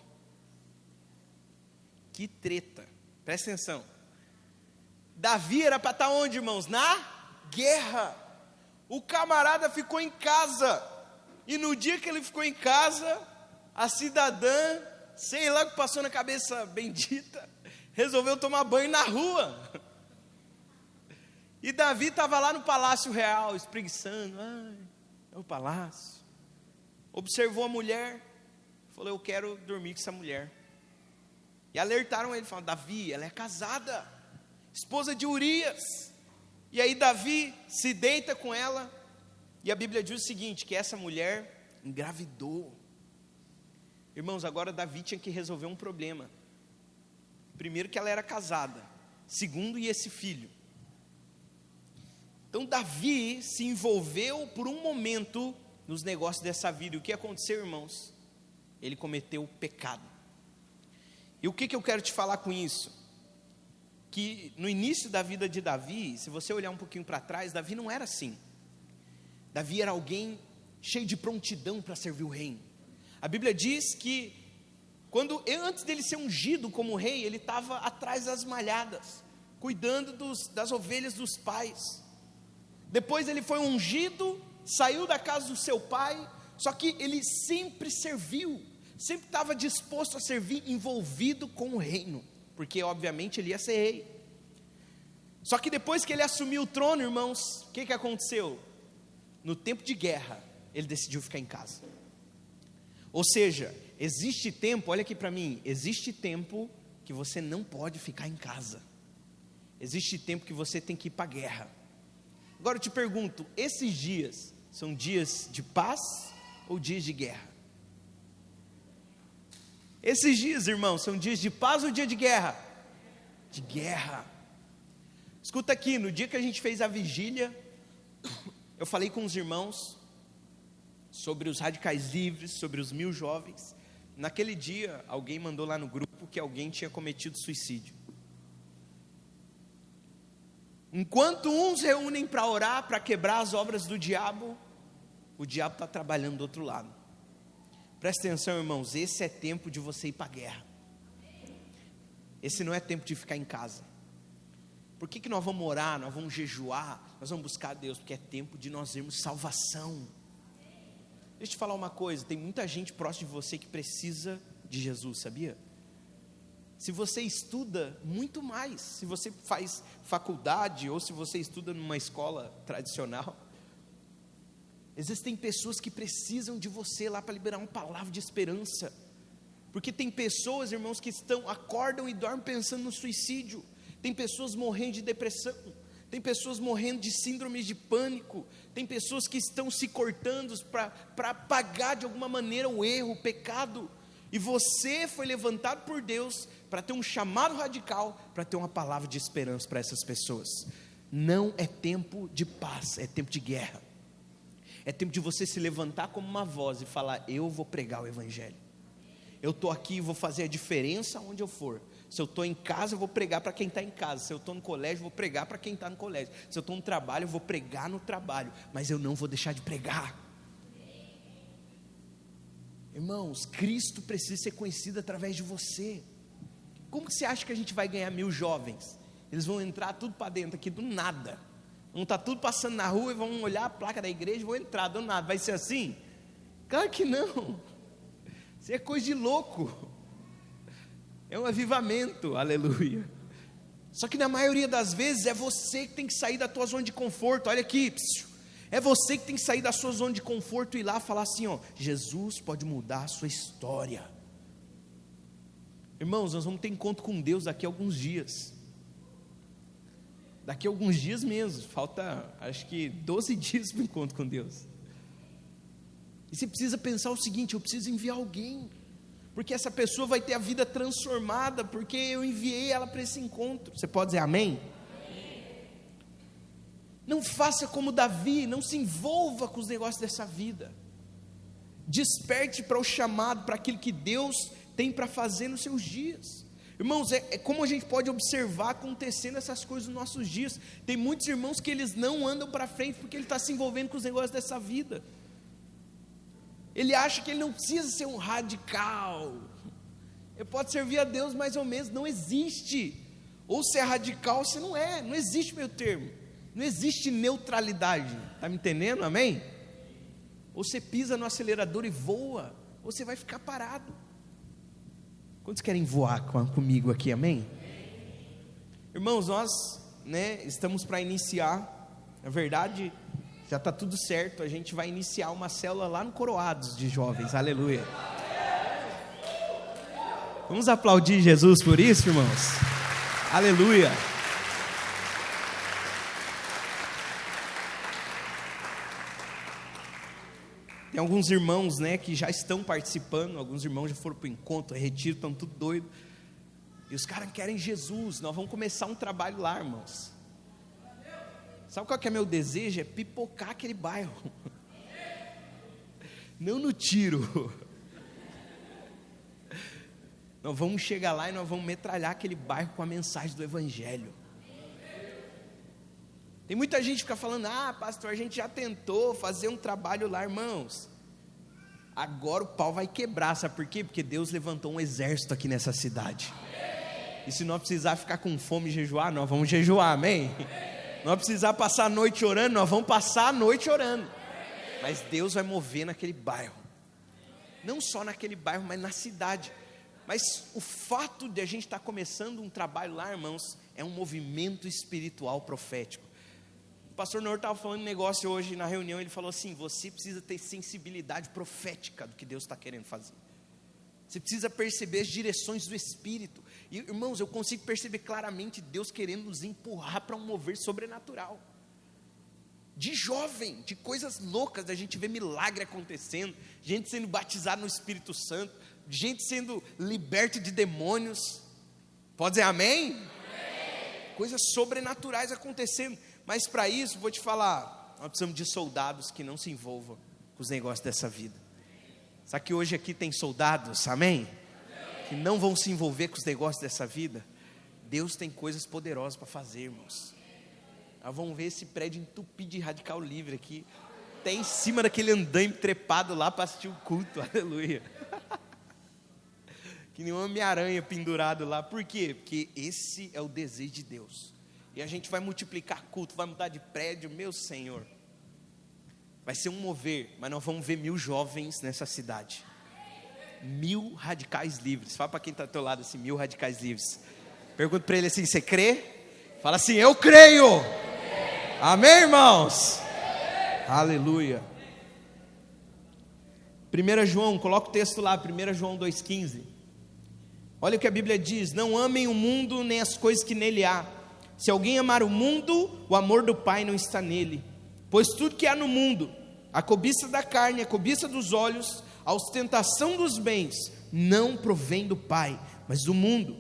Que treta. Presta atenção. Davi era para estar onde, irmãos? Na guerra. O camarada ficou em casa. E no dia que ele ficou em casa, a cidadã, sei lá o que passou na cabeça bendita, resolveu tomar banho na rua. E Davi estava lá no palácio real, espreguiçando. Ai, é o palácio. Observou a mulher, falou: eu quero dormir com essa mulher. E alertaram ele, falaram: Davi, ela é casada, esposa de Urias. E aí Davi se deita com ela, e a Bíblia diz o seguinte, que essa mulher engravidou. Irmãos, agora Davi tinha que resolver um problema. Primeiro, que ela era casada. Segundo, e esse filho. Então Davi se envolveu por um momento nos negócios dessa vida. E o que aconteceu, irmãos? Ele cometeu pecado. E o que eu quero te falar com isso? Que no início da vida de Davi, se você olhar um pouquinho para trás, Davi não era assim. Davi era alguém cheio de prontidão para servir o reino. A Bíblia diz que antes dele ser ungido como rei, ele estava atrás das malhadas, cuidando das ovelhas dos pais. Depois ele foi ungido, saiu da casa do seu pai, só que ele sempre serviu, sempre estava disposto a servir, envolvido com o reino, porque obviamente ele ia ser rei. Só que depois que ele assumiu o trono, irmãos, o que aconteceu? No tempo de guerra, ele decidiu ficar em casa. Ou seja, existe tempo, olha aqui para mim, existe tempo que você não pode ficar em casa. Existe tempo que você tem que ir para a guerra. Agora eu te pergunto, esses dias são dias de paz ou dias de guerra? Esses dias, irmãos, são dias de paz ou dia de guerra? De guerra. Escuta aqui, no dia que a gente fez a vigília, eu falei com os irmãos sobre os radicais livres, sobre os 1000 jovens. Naquele dia, alguém mandou lá no grupo que alguém tinha cometido suicídio. Enquanto uns reúnem para orar, para quebrar as obras do diabo, o diabo está trabalhando do outro lado. Presta atenção, irmãos, esse é tempo de você ir para a guerra. Esse não é tempo de ficar em casa. Por que nós vamos orar, nós vamos jejuar, nós vamos buscar a Deus? Porque é tempo de nós irmos salvação. Deixa eu te falar uma coisa, tem muita gente próxima de você que precisa de Jesus, sabia? Se você estuda muito mais, se você faz faculdade ou se você estuda numa escola tradicional, existem pessoas que precisam de você lá para liberar uma palavra de esperança. Porque tem pessoas, irmãos, que acordam e dormem pensando no suicídio. Tem pessoas morrendo de depressão. Tem pessoas morrendo de síndromes de pânico. Tem pessoas que estão se cortando para pagar de alguma maneira o erro, o pecado. E você foi levantado por Deus para ter um chamado radical, para ter uma palavra de esperança para essas pessoas. Não é tempo de paz, é tempo de guerra. É tempo de você se levantar como uma voz e falar: eu vou pregar o evangelho. Eu estou aqui e vou fazer a diferença onde eu for. Se eu estou em casa, eu vou pregar para quem está em casa. Se eu estou no colégio, eu vou pregar para quem está no colégio. Se eu estou no trabalho, eu vou pregar no trabalho. Mas eu não vou deixar de pregar. Irmãos, Cristo precisa ser conhecido através de você. Como que você acha que a gente vai ganhar 1000 jovens? Eles vão entrar tudo para dentro aqui do nada. Vão estar tudo passando na rua e vão olhar a placa da igreja e vão entrar do nada. Vai ser assim? Claro que não. Isso é coisa de louco. É um avivamento, aleluia. Só que na maioria das vezes é você que tem que sair da tua zona de conforto. Olha aqui, é você que tem que sair da sua zona de conforto e ir lá falar assim, ó: Jesus pode mudar a sua história. Irmãos, nós vamos ter encontro com Deus daqui a alguns dias. Daqui a alguns dias mesmo. Falta, acho que 12 dias para o encontro com Deus. E você precisa pensar o seguinte: eu preciso enviar alguém, porque essa pessoa vai ter a vida transformada, porque eu enviei ela para esse encontro. Você pode dizer amém? Amém. Não faça como Davi, não se envolva com os negócios dessa vida. Desperte para o chamado, para aquilo que Deus tem para fazer nos seus dias. Irmãos, é como a gente pode observar acontecendo essas coisas nos nossos dias. Tem muitos irmãos que eles não andam para frente porque ele está se envolvendo com os negócios dessa vida. Ele acha que ele não precisa ser um radical. Ele pode servir a Deus mais ou menos. Não existe. Ou você é radical ou você não é. Não existe meio termo. Não existe neutralidade. Está me entendendo? Amém? Ou você pisa no acelerador e voa, ou você vai ficar parado. Quantos querem voar comigo aqui? Amém? Irmãos, nós estamos para iniciar. Na verdade, já está tudo certo. A gente vai iniciar uma célula lá no Coroados de jovens, aleluia. Vamos aplaudir Jesus por isso, irmãos? Aleluia. Tem alguns irmãos, que já estão participando. Alguns irmãos já foram para o encontro, retiro, estão tudo doido. E os caras querem Jesus. Nós vamos começar um trabalho lá, irmãos. Sabe qual que é meu desejo? É pipocar aquele bairro. Não no tiro. Nós vamos chegar lá e nós vamos metralhar aquele bairro com a mensagem do evangelho. Tem muita gente que fica falando: ah, pastor, a gente já tentou fazer um trabalho lá, irmãos. Agora o pau vai quebrar, sabe por quê? Porque Deus levantou um exército aqui nessa cidade. E se nós precisar ficar com fome e jejuar, nós vamos jejuar, amém? Nós precisar passar a noite orando, nós vamos passar a noite orando. Mas Deus vai mover naquele bairro. Não só naquele bairro, mas na cidade. Mas o fato de a gente estar começando um trabalho lá, irmãos, é um movimento espiritual profético. O pastor Nor estava falando um negócio hoje na reunião. Ele falou assim: você precisa ter sensibilidade profética do que Deus está querendo fazer. Você precisa perceber as direções do Espírito. E, irmãos, eu consigo perceber claramente Deus querendo nos empurrar para um mover sobrenatural. De jovem, de coisas loucas, da gente ver milagre acontecendo, gente sendo batizada no Espírito Santo, gente sendo liberta de demônios. Pode dizer amém? Amém. Coisas sobrenaturais acontecendo. Mas para isso, vou te falar, nós precisamos de soldados que não se envolvam com os negócios dessa vida. Sabe que hoje aqui tem soldados, amém? Que não vão se envolver com os negócios dessa vida. Deus tem coisas poderosas para fazer, irmãos. Nós vamos ver esse prédio entupido de radical livre aqui, até em cima daquele andaime trepado lá para assistir o culto, aleluia. Que nem um Homem-Aranha pendurado lá. Por quê? Porque esse é o desejo de Deus. E a gente vai multiplicar culto, vai mudar de prédio, meu Senhor. Vai ser um mover, mas nós vamos ver 1000 jovens nessa cidade. 1000 radicais livres. Fala para quem está do teu lado assim: 1000 radicais livres. Pergunta para ele assim: você crê? Fala assim: eu creio. Amém, irmãos? Aleluia. 1 João, coloca o texto lá, 1 João 2,15. Olha o que a Bíblia diz: não amem o mundo nem as coisas que nele há. Se alguém amar o mundo, o amor do Pai não está nele. Pois tudo que há no mundo, a cobiça da carne, a cobiça dos olhos, a ostentação dos bens, não provém do Pai, mas do mundo.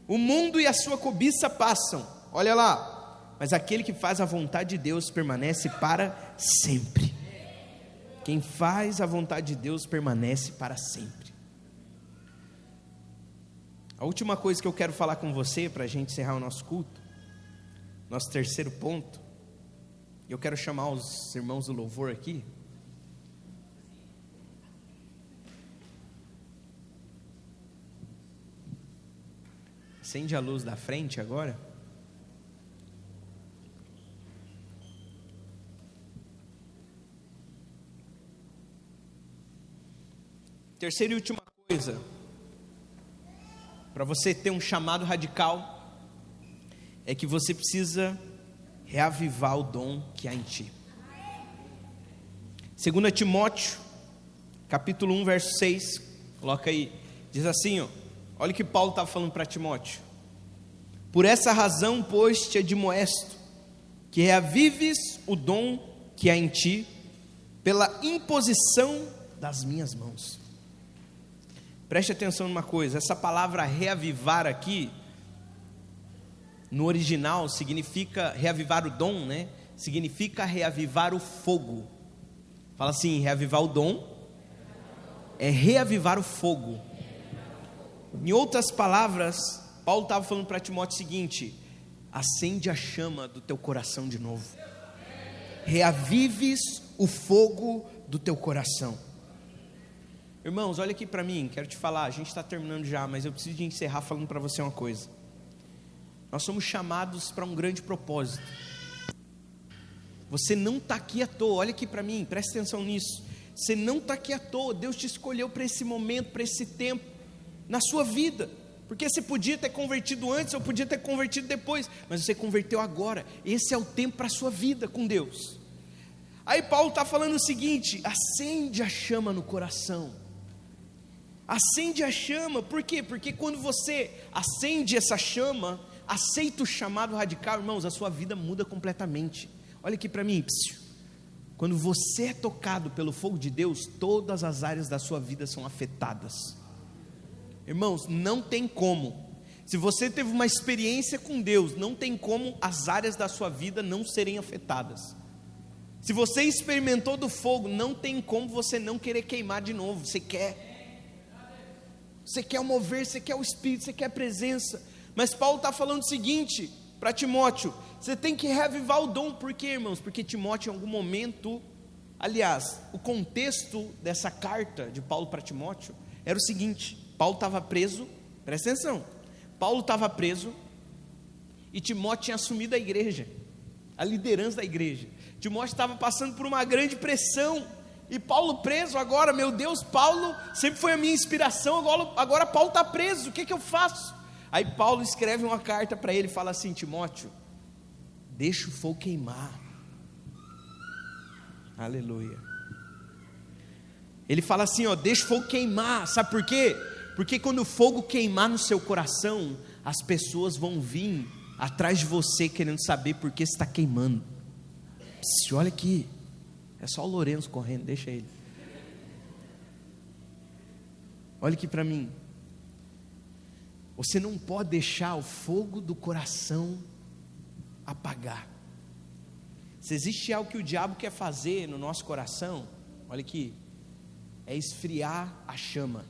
O mundo e a sua cobiça passam, olha lá, mas aquele que faz a vontade de Deus permanece para sempre. Quem faz a vontade de Deus permanece para sempre. A última coisa que eu quero falar com você, para a gente encerrar o nosso culto, nosso terceiro ponto, eu quero chamar os irmãos do louvor aqui. Acende a luz da frente agora. Terceira e última coisa, para você ter um chamado radical, é que você precisa reavivar o dom que há em ti. 2 Timóteo, capítulo 1, verso 6, coloca aí, diz assim, olha o que Paulo está falando para Timóteo: por essa razão, pois, te admoesto, que reavives o dom que há em ti, pela imposição das minhas mãos. Preste atenção numa coisa, essa palavra reavivar aqui, no original, significa reavivar o dom, né? Significa reavivar o fogo. Fala assim, reavivar o dom é reavivar o fogo. Em outras palavras, Paulo estava falando para Timóteo o seguinte: acende a chama do teu coração de novo, reavives o fogo do teu coração. Irmãos, olha aqui para mim, quero te falar, a gente está terminando já, mas eu preciso de encerrar falando para você uma coisa. Nós somos chamados para um grande propósito. Você não está aqui à toa, olha aqui para mim, presta atenção nisso. Você não está aqui à toa, Deus te escolheu para esse momento, para esse tempo, na sua vida. Porque você podia ter convertido antes, ou podia ter convertido depois, mas você converteu agora. Esse é o tempo para a sua vida com Deus. Aí Paulo está falando o seguinte: acende a chama no coração. Acende a chama, por quê? Porque quando você acende essa chama, aceita o chamado radical, irmãos, a sua vida muda completamente. Olha aqui para mim, quando você é tocado pelo fogo de Deus, todas as áreas da sua vida são afetadas. Irmãos, não tem como, se você teve uma experiência com Deus, não tem como as áreas da sua vida não serem afetadas. Se você experimentou do fogo, não tem como você não querer queimar de novo. Você quer o mover, você quer o Espírito, você quer a presença. Mas Paulo está falando o seguinte para Timóteo: você tem que reavivar o dom. Por quê, irmãos? Porque Timóteo em algum momento, aliás, o contexto dessa carta de Paulo para Timóteo era o seguinte: Paulo estava preso, presta atenção, Paulo estava preso e Timóteo tinha assumido a igreja, a liderança da igreja. Timóteo estava passando por uma grande pressão, e Paulo preso agora, meu Deus, Paulo sempre foi a minha inspiração, agora Paulo está preso, o que eu faço? Aí Paulo escreve uma carta para ele e fala assim: Timóteo, deixa o fogo queimar. Aleluia. Ele fala assim, deixa o fogo queimar, sabe por quê? Porque quando o fogo queimar no seu coração, as pessoas vão vir atrás de você querendo saber por que você está queimando. Olha aqui, é só o Lourenço correndo, deixa ele. Olha aqui para mim. Você não pode deixar o fogo do coração apagar. Se existe algo que o diabo quer fazer no nosso coração, olha aqui, é esfriar a chama.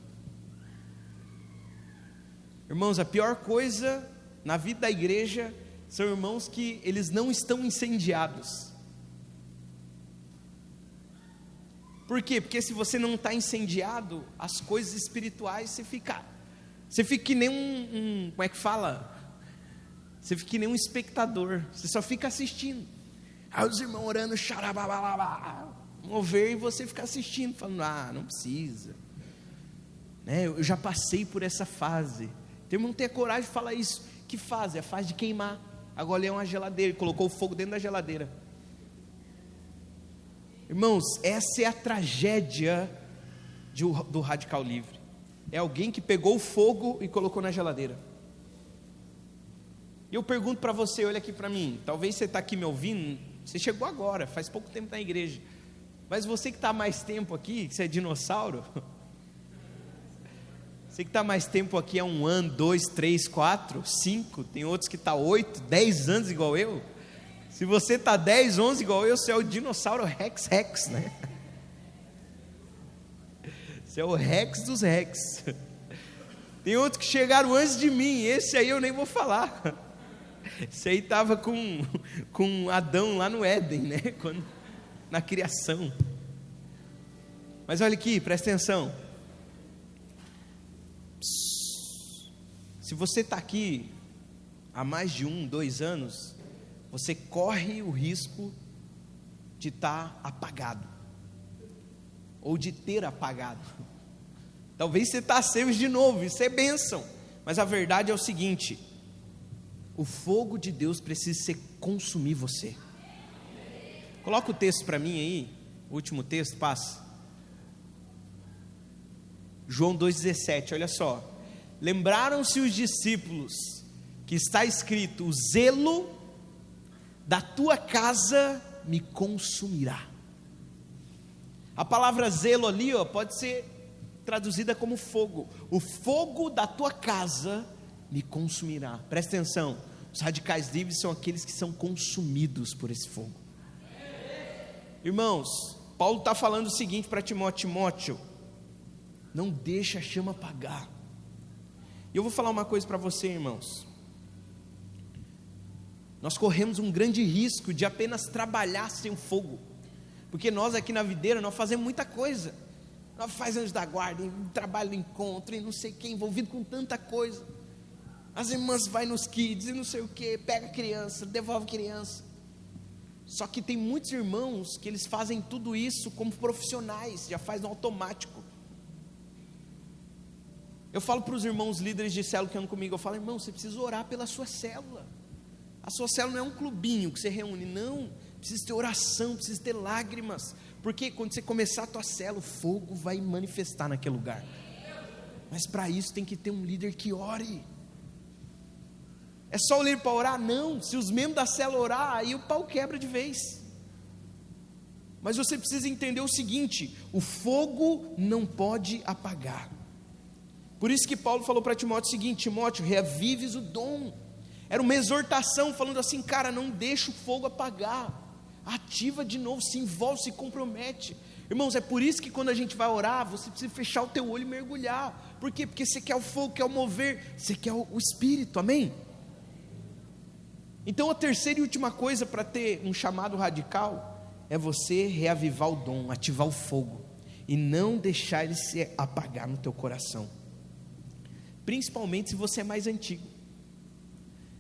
Irmãos, a pior coisa na vida da igreja são irmãos que eles não estão incendiados. Por quê? Porque se você não está incendiado, as coisas espirituais você fica que nem como é que fala? Você fica que nem um espectador, você só fica assistindo. Aí os irmãos orando, xarababalabá, mover, e você fica assistindo, falando, não precisa, né? Eu já passei por essa fase. Tem irmão que tem a coragem de falar isso. Que fase? É a fase de queimar. Agora ele é uma geladeira, ele colocou o fogo dentro da geladeira. Irmãos, essa é a tragédia do radical livre. É alguém que pegou o fogo e colocou na geladeira. E eu pergunto para você, olha aqui para mim, talvez você está aqui me ouvindo, você chegou agora, faz pouco tempo na igreja, mas você que está há mais tempo aqui, que você é dinossauro, Você que está mais tempo aqui, 1 ano, 2, 3, 4, 5, tem outros que está 8, 10 anos igual eu. Se você está 10, 11 igual eu, você é o dinossauro Rex, né? Você é o Rex dos Rex. Tem outros que chegaram antes de mim, esse aí eu nem vou falar. Esse aí estava com Adão lá no Éden, né? Na criação. Mas olha aqui, presta atenção. Se você está aqui há mais de 1, 2 anos, você corre o risco de estar apagado, ou de ter apagado. Talvez você está aceso de novo, isso é bênção, mas a verdade é o seguinte: o fogo de Deus precisa consumir você. Coloca o texto para mim aí, o último texto, passa. João 2,17, olha só. Lembraram-se os discípulos que está escrito: o zelo da tua casa me consumirá. A palavra zelo ali, pode ser traduzida como fogo. O fogo da tua casa me consumirá. Presta atenção, os radicais livres são aqueles que são consumidos por esse fogo. Irmãos, Paulo está falando o seguinte para Timóteo: não deixa a chama apagar. E eu vou falar uma coisa para você, irmãos. Nós corremos um grande risco de apenas trabalhar sem o fogo, porque nós aqui na videira, nós fazemos muita coisa. Nós fazemos da guarda, trabalho no encontro, e não sei quem, envolvido com tanta coisa. As irmãs vão nos kids, e não sei o que, pega criança, devolve criança. Só que tem muitos irmãos que eles fazem tudo isso como profissionais, já faz no automático. Eu falo para os irmãos líderes de célula que andam comigo, eu falo: irmão, você precisa orar pela sua célula. A sua célula não é um clubinho que você reúne, não. Precisa ter oração, precisa ter lágrimas, porque quando você começar a tua célula, o fogo vai manifestar naquele lugar. Mas para isso tem que ter um líder que ore. É só o líder para orar? Não. Se os membros da célula orar, aí o pau quebra de vez. Mas você precisa entender o seguinte: o fogo não pode apagar. Por isso que Paulo falou para Timóteo o seguinte: Timóteo, reavives o dom. Era uma exortação falando assim: cara, não deixa o fogo apagar, ativa de novo, se envolve, se compromete. Irmãos, é por isso que quando a gente vai orar, você precisa fechar o teu olho e mergulhar. Por quê? Porque você quer o fogo, quer o mover, você quer o Espírito, amém? Então a terceira e última coisa para ter um chamado radical é você reavivar o dom, ativar o fogo e não deixar ele se apagar no teu coração, principalmente se você é mais antigo.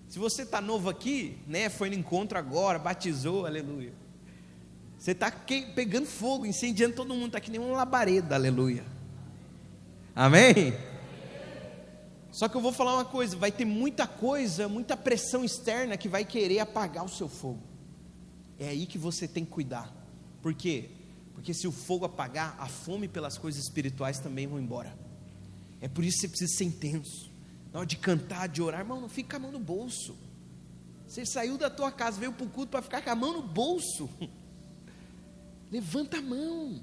Se você está novo aqui, né, foi no encontro agora, batizou, aleluia, você está pegando fogo, incendiando todo mundo, está que nem uma labareda, aleluia, amém? Só que eu vou falar uma coisa: vai ter muita coisa, muita pressão externa que vai querer apagar o seu fogo. É aí que você tem que cuidar. Por quê? Porque se o fogo apagar, a fome pelas coisas espirituais também vão embora. É por isso que você precisa ser intenso. Na hora de cantar, de orar, irmão, não fica com a mão no bolso. Você saiu da tua casa, veio para o culto para ficar com a mão no bolso. Levanta a mão,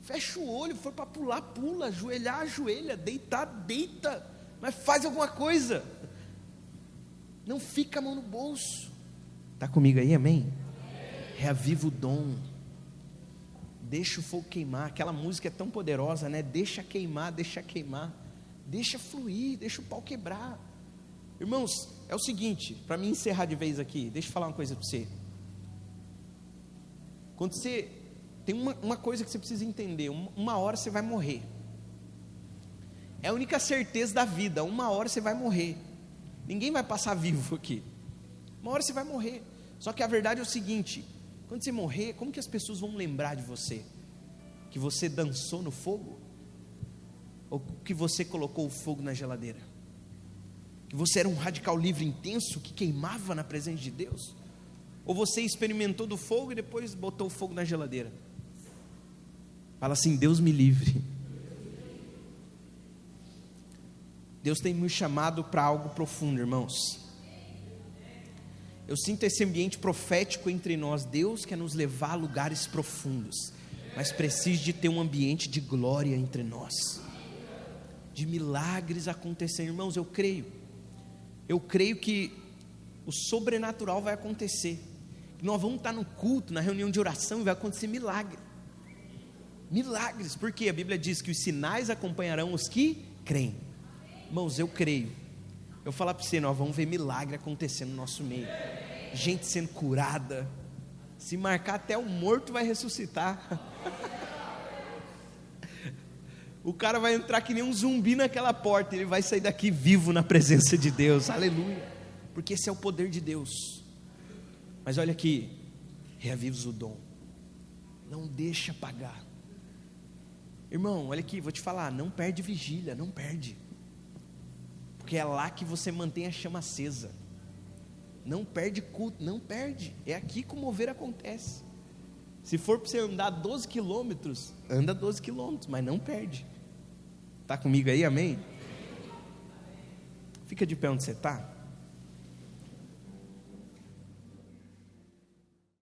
fecha o olho, for para pular, pula, ajoelhar, ajoelha, deitar, deita, mas faz alguma coisa. Não fica com a mão no bolso. Está comigo aí, amém? Reaviva o dom. Deixa o fogo queimar. Aquela música é tão poderosa, né? Deixa queimar, deixa queimar. Deixa fluir, deixa o pau quebrar. Irmãos, é o seguinte, para mim encerrar de vez aqui, deixa eu falar uma coisa para você. Quando você tem uma coisa que você precisa entender: uma hora você vai morrer. É a única certeza da vida, uma hora você vai morrer. Ninguém vai passar vivo aqui. Uma hora você vai morrer. Só que a verdade é o seguinte: quando você morrer, como que as pessoas vão lembrar de você? Que você dançou no fogo? Ou que você colocou o fogo na geladeira? Que você era um radical livre intenso que queimava na presença de Deus? Ou você experimentou do fogo e depois botou o fogo na geladeira? Fala assim: Deus me livre. Deus tem me chamado para algo profundo, irmãos. Eu sinto esse ambiente profético entre nós. Deus quer nos levar a lugares profundos, mas precisa de ter um ambiente de glória entre nós, de milagres acontecendo. Irmãos, eu creio que o sobrenatural vai acontecer. Nós vamos estar no culto, na reunião de oração, e vai acontecer milagres, porque a Bíblia diz que os sinais acompanharão os que creem. Irmãos, eu creio. Eu vou falar para você, nós vamos ver milagre acontecendo no nosso meio, gente sendo curada, se marcar até o morto vai ressuscitar. O cara vai entrar que nem um zumbi naquela porta, ele vai sair daqui vivo na presença de Deus, aleluia, porque esse é o poder de Deus. Mas olha aqui, reavives o dom, não deixa apagar. Irmão, olha aqui, vou te falar, não perde vigília, não perde, porque é lá que você mantém a chama acesa. Não perde culto, não perde, é aqui que o mover acontece. Se for para você andar 12 quilômetros, anda 12 quilômetros, mas não perde. Está comigo aí, amém? Fica de pé onde você está.